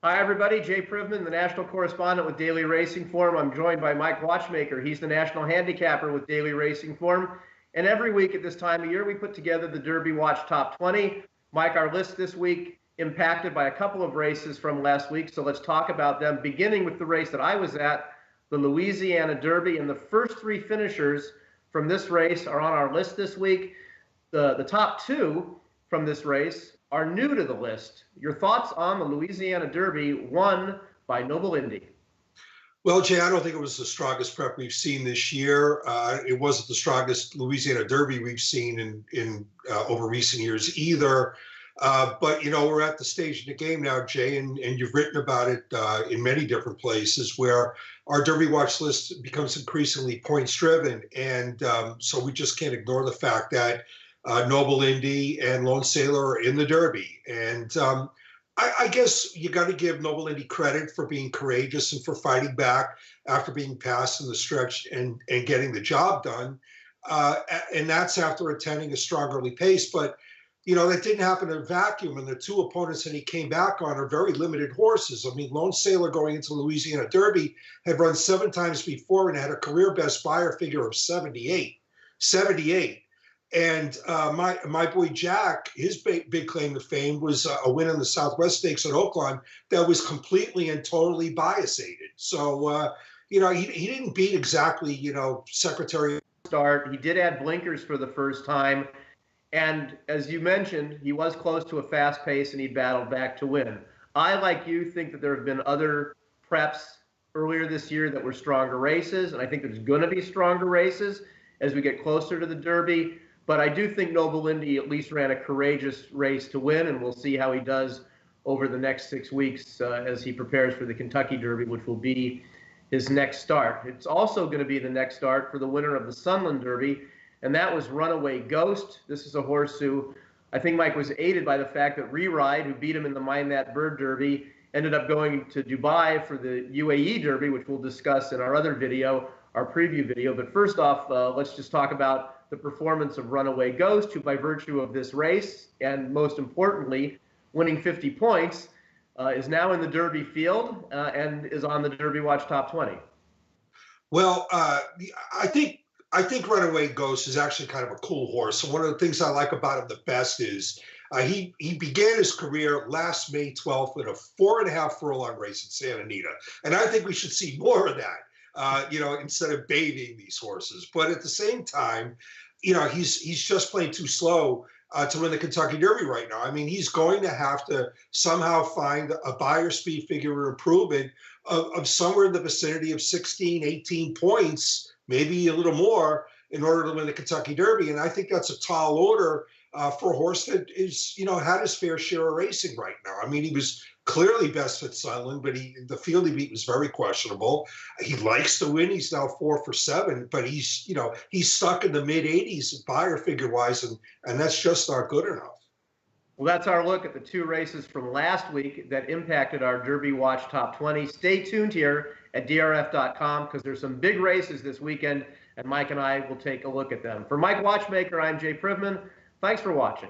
Hi, everybody. Jay Privman, the national correspondent with Daily Racing Form. I'm joined by Mike Watchmaker. He's the national handicapper with Daily Racing Form. And every week at this time of year, we put together the Derby Watch Top 20. Mike, our list this week impacted by a couple of races from last week. So let's talk about them, beginning with the race that I was at, the Louisiana Derby. And the first three finishers from this race are on our list this week. The top two from this race are new to the list. Your thoughts on the Louisiana Derby won by Noble Indy? Well, Jay, I don't think it was the strongest prep we've seen this year. It wasn't the strongest Louisiana Derby we've seen in over recent years either. But, you know, we're at the stage in the game now, Jay, and you've written about it in many different places where our Derby watch list becomes increasingly points driven. And so we just can't ignore the fact that Noble Indy and Lone Sailor are in the Derby. And I guess you got to give Noble Indy credit for being courageous and for fighting back after being passed in the stretch and getting the job done. And that's after attending a strong early pace. But, you know, that didn't happen in a vacuum. And the two opponents that he came back on are very limited horses. I mean, Lone Sailor going into the Louisiana Derby had run 7 times before and had a career best buyer figure of 78. And my boy Jack, his big claim to fame was a win in the Southwest Stakes at Oakland that was completely and totally bias-aided. So, you know, he didn't beat exactly, you know, Secretary. Start. He did add blinkers for the first time. And as you mentioned, he was close to a fast pace and he battled back to win. I, like you, think that there have been other preps earlier this year that were stronger races. And I think there's going to be stronger races as we get closer to the Derby. But I do think Noble Indy at least ran a courageous race to win, and we'll see how he does over the next 6 weeks as he prepares for the Kentucky Derby, which will be his next start. It's also going to be the next start for the winner of the Sunland Derby, and that was Runaway Ghost. This is a horse who I think Mike was aided by the fact that Reride, who beat him in the Mind That Bird Derby, ended up going to Dubai for the UAE Derby, which we'll discuss in our other video, our preview video. But first off, let's just talk about the performance of Runaway Ghost, who by virtue of this race, and most importantly, winning 50 points, is now in the Derby field and is on the Derby Watch Top 20. Well, I think Runaway Ghost is actually kind of a cool horse. So one of the things I like about him the best is he began his career last May 12th in a 4.5 furlong race at Santa Anita. And I think we should see more of that. You know, instead of babying these horses. But at the same time, you know, he's just playing too slow to win the Kentucky Derby right now. I mean, he's going to have to somehow find a buyer speed figure improvement of somewhere in the vicinity of 16, 18 points, maybe a little more, in order to win the Kentucky Derby. And I think that's a tall order for a horse that is, you know, had his fair share of racing right now. I mean, he was clearly best at Sunland, but the field he beat was very questionable. He likes to win. He's now 4 for 7, but he's, you know, he's stuck in the mid 80s buyer figure wise, and that's just not good enough. Well, that's our look at the two races from last week that impacted our Derby Watch Top 20. Stay tuned here at drf.com because there's some big races this weekend, and Mike and I will take a look at them. For Mike Watchmaker, I'm Jay Privman. Thanks for watching.